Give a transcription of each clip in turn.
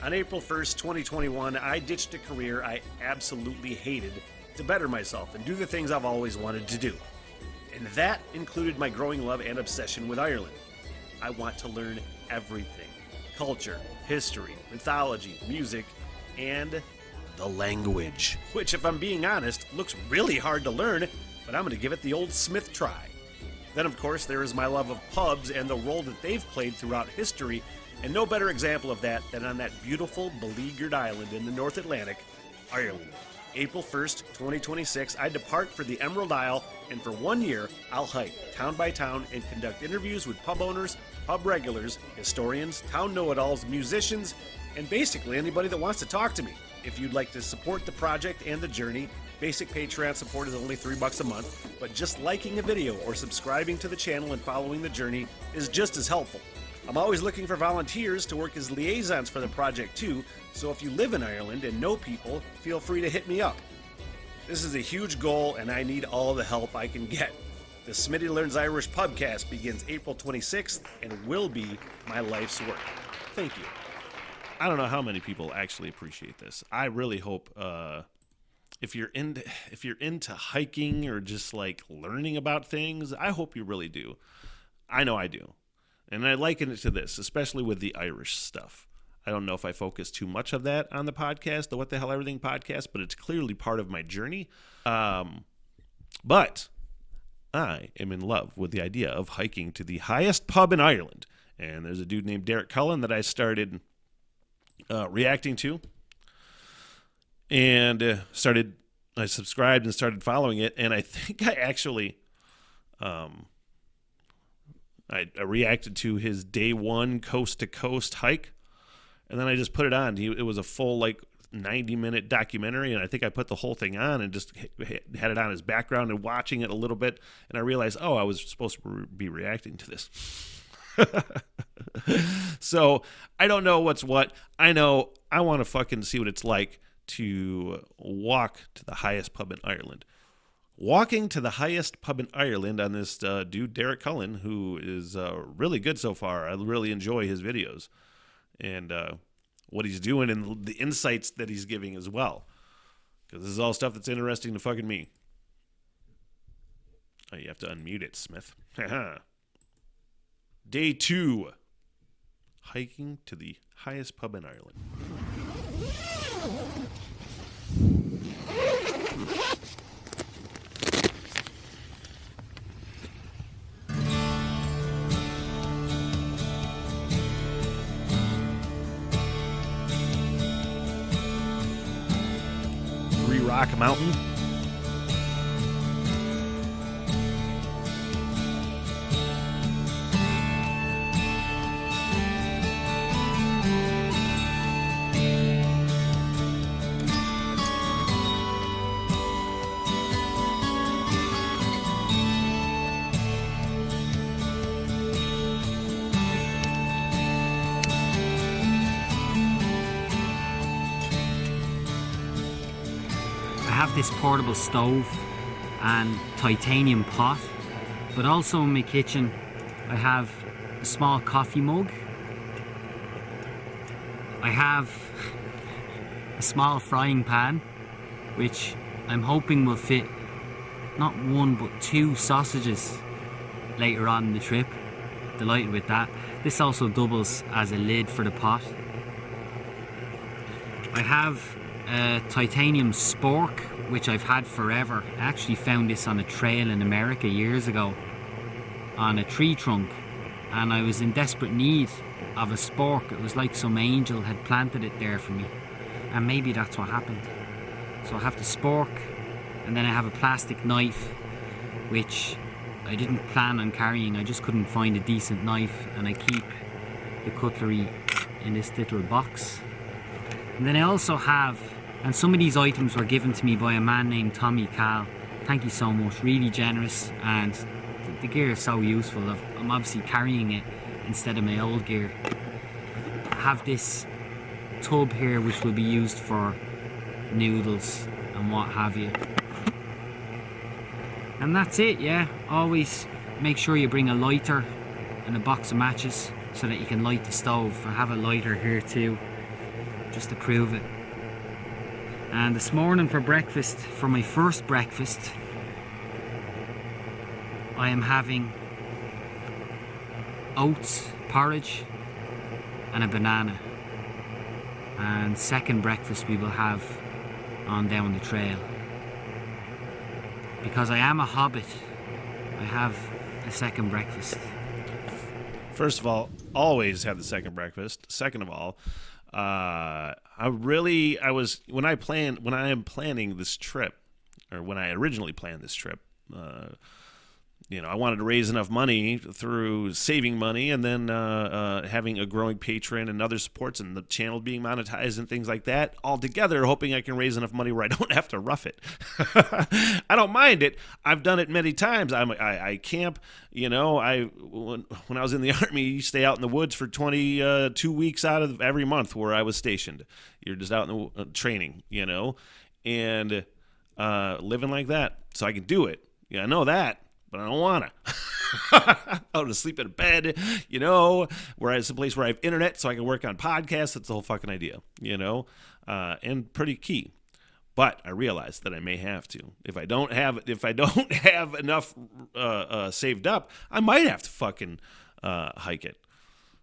On April 1st, 2021, I ditched a career I absolutely hated to better myself and do the things I've always wanted to do. And that included my growing love and obsession with Ireland. I want to learn everything: culture, history, mythology, music, and the language. Which, if I'm being honest, looks really hard to learn, but I'm going to give it the old Smith try. Then, of course, there is my love of pubs and the role that they've played throughout history, and no better example of that than on that beautiful, beleaguered island in the North Atlantic, Ireland. April 1st, 2026, I depart for the Emerald Isle, and for 1 year, I'll hike town by town and conduct interviews with pub owners, pub regulars, historians, town know-it-alls, musicians, and basically anybody that wants to talk to me. If you'd like to support the project and the journey, basic Patreon support is only $3 a month, but just liking a video or subscribing to the channel and following the journey is just as helpful. I'm always looking for volunteers to work as liaisons for the project too, so if you live in Ireland and know people, feel free to hit me up. This is a huge goal and I need all the help I can get. The Smitty Learns Irish Pubcast begins April 26th and will be my life's work. Thank you. I don't know how many people actually appreciate this. I really hope if you're into hiking or just like learning about things, I hope you really do. I know I do. And I liken it to this, especially with the Irish stuff. I don't know if I focus too much of that on the podcast, the What the Hell Everything podcast, but it's clearly part of my journey. But I am in love with the idea of hiking to the highest pub in Ireland. And there's a dude named Derek Cullen that I started reacting to. And I subscribed and started following it. And I think I actually... I reacted to his day one coast-to-coast hike, and then I just put it on. It was a full, 90-minute documentary, and I think I put the whole thing on and just had it on as background and watching it a little bit, and I realized, I was supposed to be reacting to this. So, I don't know what's what. I know I want to fucking see what it's like to walk to the highest pub in Ireland. Walking to the highest pub in Ireland on this dude, Derek Cullen, who is really good so far. I really enjoy his videos and what he's doing and the insights that he's giving as well. Because this is all stuff that's interesting to fucking me. Oh, you have to unmute it, Smith. Day 2. Hiking to the highest pub in Ireland. Rock Mountain. I have this portable stove and titanium pot, but also in my kitchen I have a small coffee mug. I have a small frying pan which I'm hoping will fit not one but 2 sausages later on in the trip. Delighted with that. This also doubles as a lid for the pot. I have a titanium spork, which I've had forever. I actually found this on a trail in America years ago on a tree trunk, and I was in desperate need of a spork. It was like some angel had planted it there for me, and maybe that's what happened. So I have the spork, and then I have a plastic knife which I didn't plan on carrying. I just couldn't find a decent knife, and I keep the cutlery in this little box. And then I also have, and some of these items were given to me by a man named Tommy Cal. Thank you so much, really generous, and the gear is so useful. I'm obviously carrying it instead of my old gear. I have this tub here which will be used for noodles and what have you. And that's it, yeah. Always make sure you bring a lighter and a box of matches so that you can light the stove. I have a lighter here too. just to prove it. And this morning for breakfast, for my first breakfast, I am having oats porridge and a banana. And second breakfast we will have on down the trail. Because I am a hobbit, I have a second breakfast. First of all, always have the second breakfast. Second of all, when I am planning this trip, or when I originally planned this trip, I wanted to raise enough money through saving money and then having a growing Patreon and other supports and the channel being monetized and things like that, all together, hoping I can raise enough money where I don't have to rough it. I don't mind it. I've done it many times. I camp. When I was in the Army, you stay out in the woods for 22 weeks out of every month where I was stationed. You're just out in the training, and living like that. So I can do it. Yeah, I know that. But I don't want to. I want to sleep in a bed, where it's a place where I have internet so I can work on podcasts. That's the whole fucking idea, and pretty key. But I realize that I may have to. If I don't have enough saved up, I might have to fucking hike it.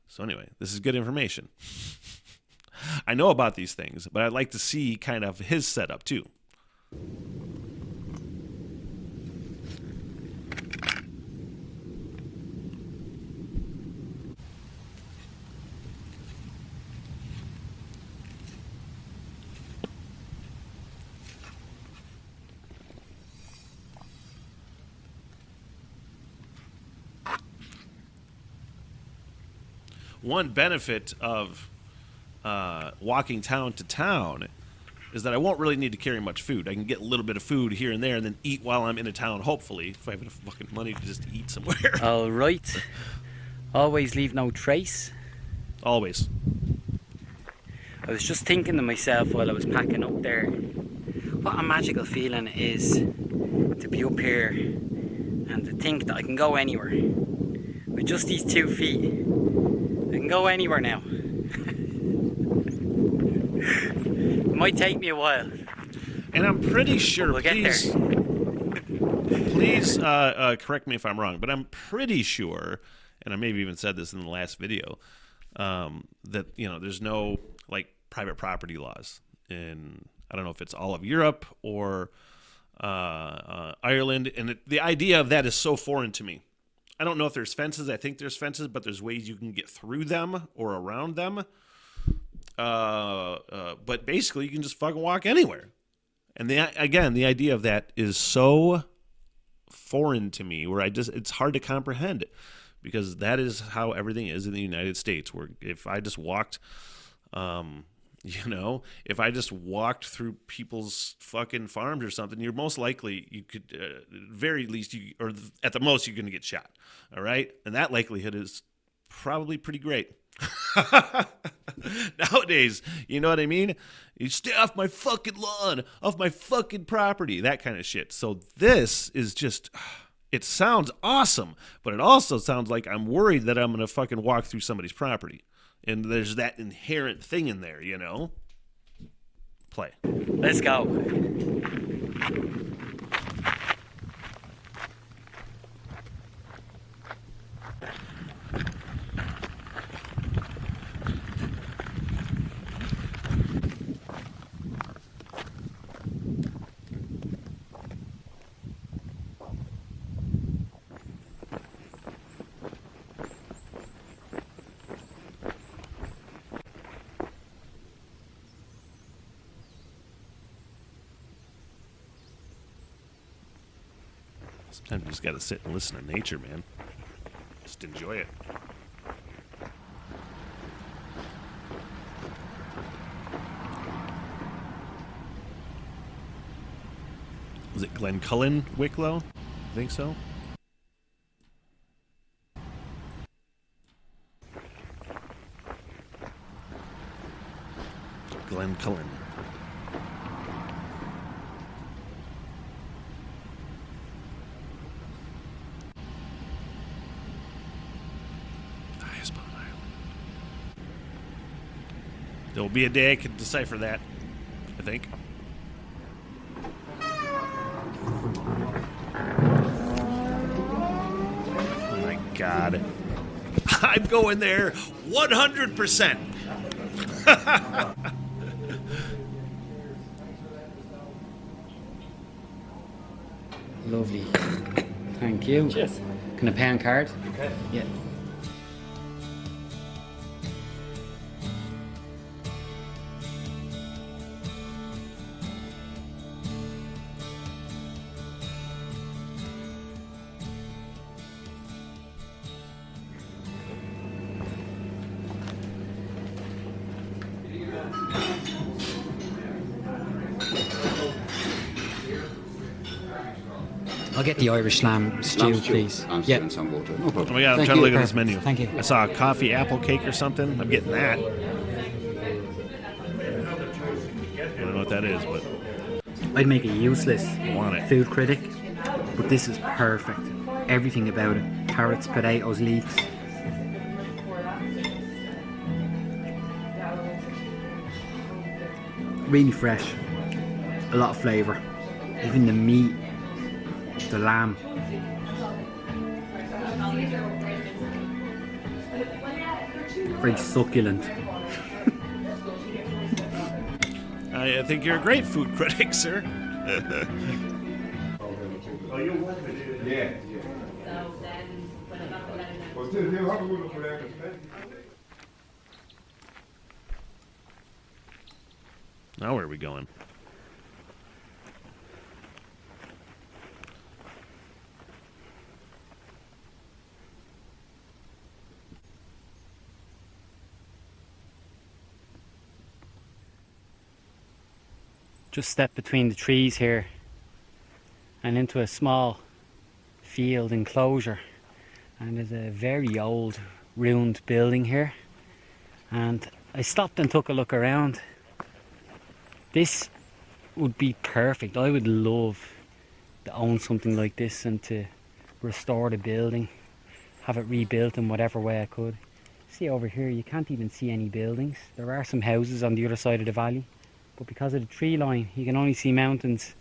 So anyway, this is good information. I know about these things, but I'd like to see kind of his setup too. One benefit of walking town to town is that I won't really need to carry much food. I can get a little bit of food here and there and then eat while I'm in a town, hopefully, if I have enough fucking money to just eat somewhere. All right. Always leave no trace. Always. I was just thinking to myself while I was packing up there, what a magical feeling it is to be up here and to think that I can go anywhere. With just these 2 feet, I can go anywhere now. It might take me a while. And I'm pretty sure, we'll get there. Please correct me if I'm wrong, but I'm pretty sure, and I maybe even said this in the last video, that there's no private property laws in, I don't know if it's all of Europe or Ireland, and the idea of that is so foreign to me. I don't know if there's fences. I think there's fences, but there's ways you can get through them or around them. But basically, you can just fucking walk anywhere. And the idea of that is so foreign to me, where it's hard to comprehend it, because that is how everything is in the United States. Where if I just walked, if I just walked through people's fucking farms or something, you're most likely, you could, very least, or at the most, you're going to get shot. All right? And that likelihood is probably pretty great. Nowadays, you know what I mean? You stay off my fucking lawn, off my fucking property, that kind of shit. So this is just, it sounds awesome, but it also sounds like I'm worried that I'm going to fucking walk through somebody's property. And there's that inherent thing in there, Play. Let's go. Sometimes you just got to sit and listen to nature, man. Just enjoy it. Was it Glencullen Wicklow? I think so. Glencullen. The There'll be a day I can decipher that, I think. Oh my God. I'm going there 100%. Lovely. Thank you. Cheers. Can I pay on card? Okay. Yeah. I'll get the Irish lamb stew, please. Yeah. And some water. No Oh problem. my God, I'm Thank trying to you. look at this Perfect. menu. Thank you. I saw a coffee apple cake or something. I'm getting that. I don't know what that is, but I'd make a useless I want it. food critic, but this is perfect. Everything about it. Carrots, potatoes, leeks. Really fresh. A lot of flavour. Even the meat. The lamb. Very succulent. I think you're a great food critic, sir. Now where are we going? Just step between the trees here and into a small field enclosure, and there's a very old ruined building here, and I stopped and took a look around. This would be perfect. I would love to own something like this and to restore the building, have it rebuilt in whatever way I could. See over here, you can't even see any buildings. There are some houses on the other side of the valley, but because of the tree line you can only see mountains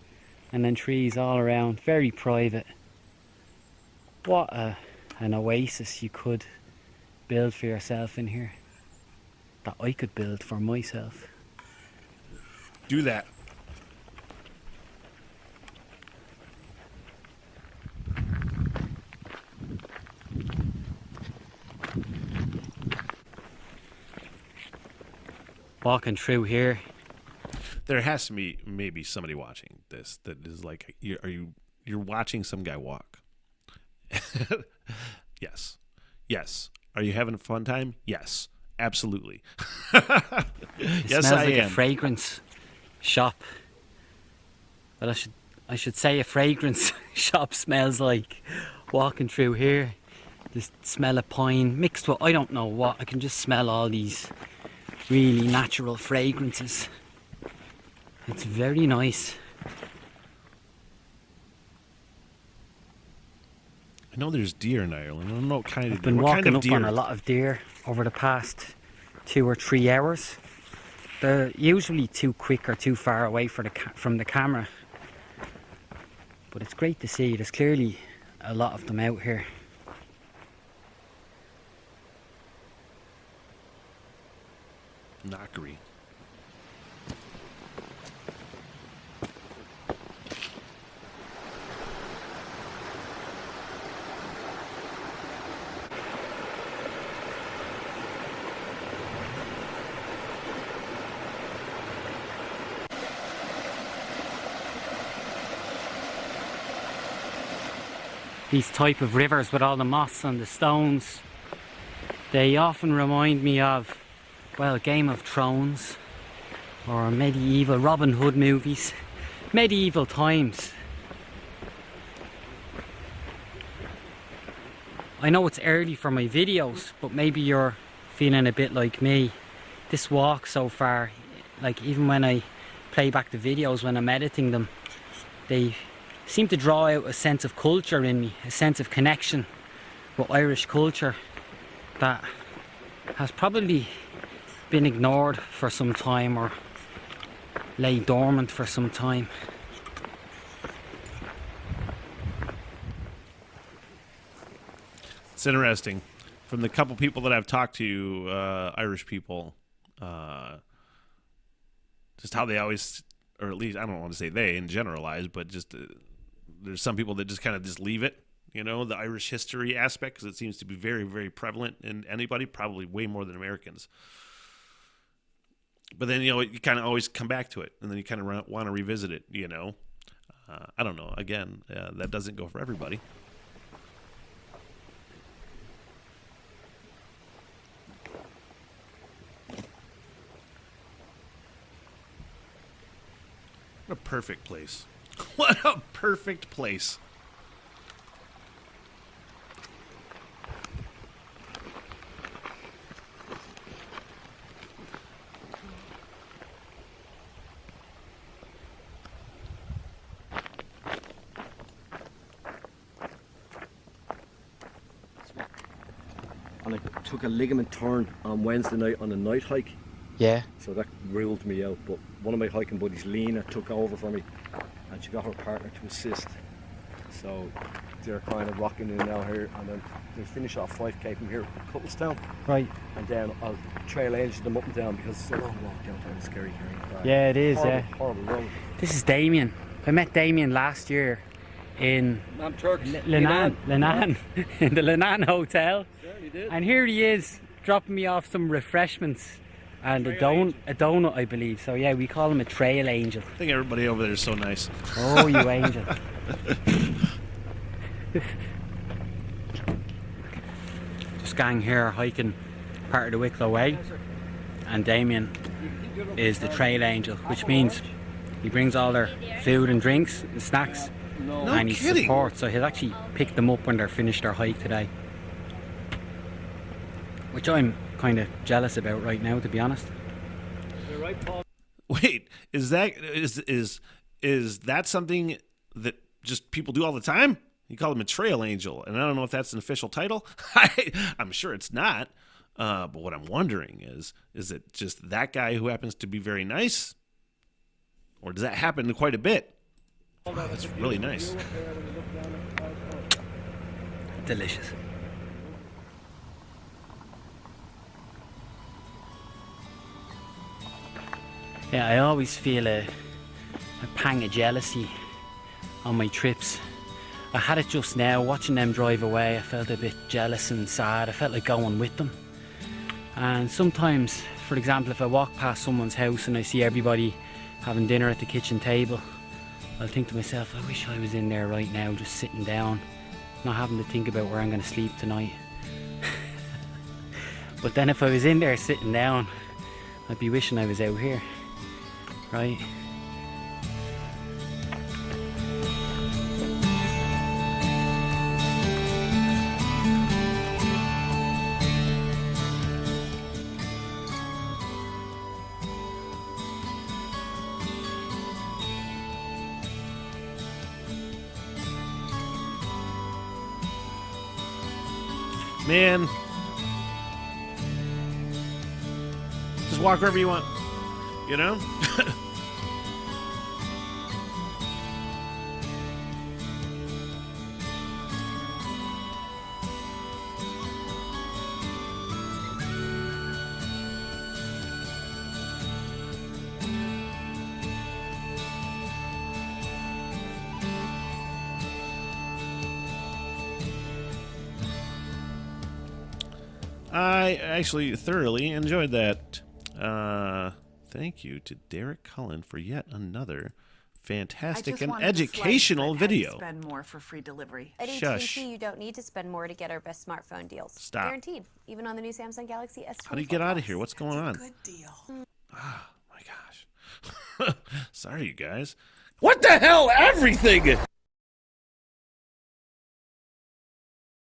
and then trees all around. Very private. What an oasis you could build for yourself in here, that I could build for myself. Do that. Walking through here, There has to be maybe somebody watching this that is like, you're watching some guy walk. Yes. Yes. Are you having a fun time? Yes. Absolutely. it Yes, smells I like am. a fragrance shop. Well, I should say a fragrance shop smells like. Walking through here, the smell of pine mixed with I don't know what. I can just smell all these really natural fragrances. It's very nice. I know there's deer in Ireland. I don't know what kind of I've been deer. What walking kind of up deer? on a lot of deer over the past 2 or 3 hours. They're usually too quick or too far away from the camera, but it's great to see. There's clearly a lot of them out here. Knockery. These type of rivers with all the moss and the stones, they often remind me of, well, Game of Thrones or medieval Robin Hood movies, medieval times. I know it's early for my videos, but maybe you're feeling a bit like me. This walk so far, like even when I play back the videos when I'm editing them, they seem to draw out a sense of culture in me, a sense of connection with Irish culture that has probably been ignored for some time or lay dormant for some time. It's interesting. From the couple people that I've talked to, Irish people, just how they always, or at least I don't want to say they and generalize, but just there's some people that just kind of just leave it, you know, the Irish history aspect, because it seems to be very, very prevalent in anybody, probably way more than Americans. But then, you know, you kind of always come back to it, and then you kind of want to revisit it, you know. I don't know. Again, that doesn't go for everybody. What a perfect place. What a perfect place. And I took a ligament torn on Wednesday night on a night hike. Yeah. So that ruled me out. But one of my hiking buddies, Lena, took over for me, and she got her partner to assist. So they're kind of rocking in now here, and then they finish off 5k from here at Couplestown. Right. And then I'll trail angel them up and down because it's a long walk downtown. It's scary. Yeah, it is. Horrible, Yeah. horrible road. This is Damien. I met Damien last year in Lenan, in the Lenan Hotel. Certainly did. And here he is, dropping me off some refreshments and a donut, I believe. So yeah, we call him a trail angel. I think everybody over there is so nice. Oh, you angel. Just gang here hiking part of the Wicklow Way, and Damien is the trail angel, which means he brings all their food and drinks and snacks, and he supports. So he'll actually pick them up when they're finished their hike today, which I'm kind of jealous about right now, to be honest. Wait, is that something that just people do all the time? You call him a trail angel, and I don't know if that's an official title. I'm sure it's not. But what I'm wondering is it just that guy who happens to be very nice? Or does that happen quite a bit? Oh, that's really nice. Delicious. Yeah, I always feel a pang of jealousy on my trips. I had it just now, watching them drive away. I felt a bit jealous and sad. I felt like going with them. And sometimes, for example, if I walk past someone's house and I see everybody having dinner at the kitchen table, I'll think to myself, I wish I was in there right now, just sitting down, not having to think about where I'm going to sleep tonight. But then if I was in there sitting down, I'd be wishing I was out here, right? Man, just walk wherever you want, you know? I actually thoroughly enjoyed that. Thank you to Derek Cullen for yet another fantastic and educational video. Spend more for free delivery. At Shush. AT&T, you don't need to spend more to get our best smartphone deals. Stop. Guaranteed, even on the new Samsung Galaxy S24 How do you get out of Plus. here? What's going on? Good deal. Oh my gosh. Sorry, you guys. What the hell? Everything!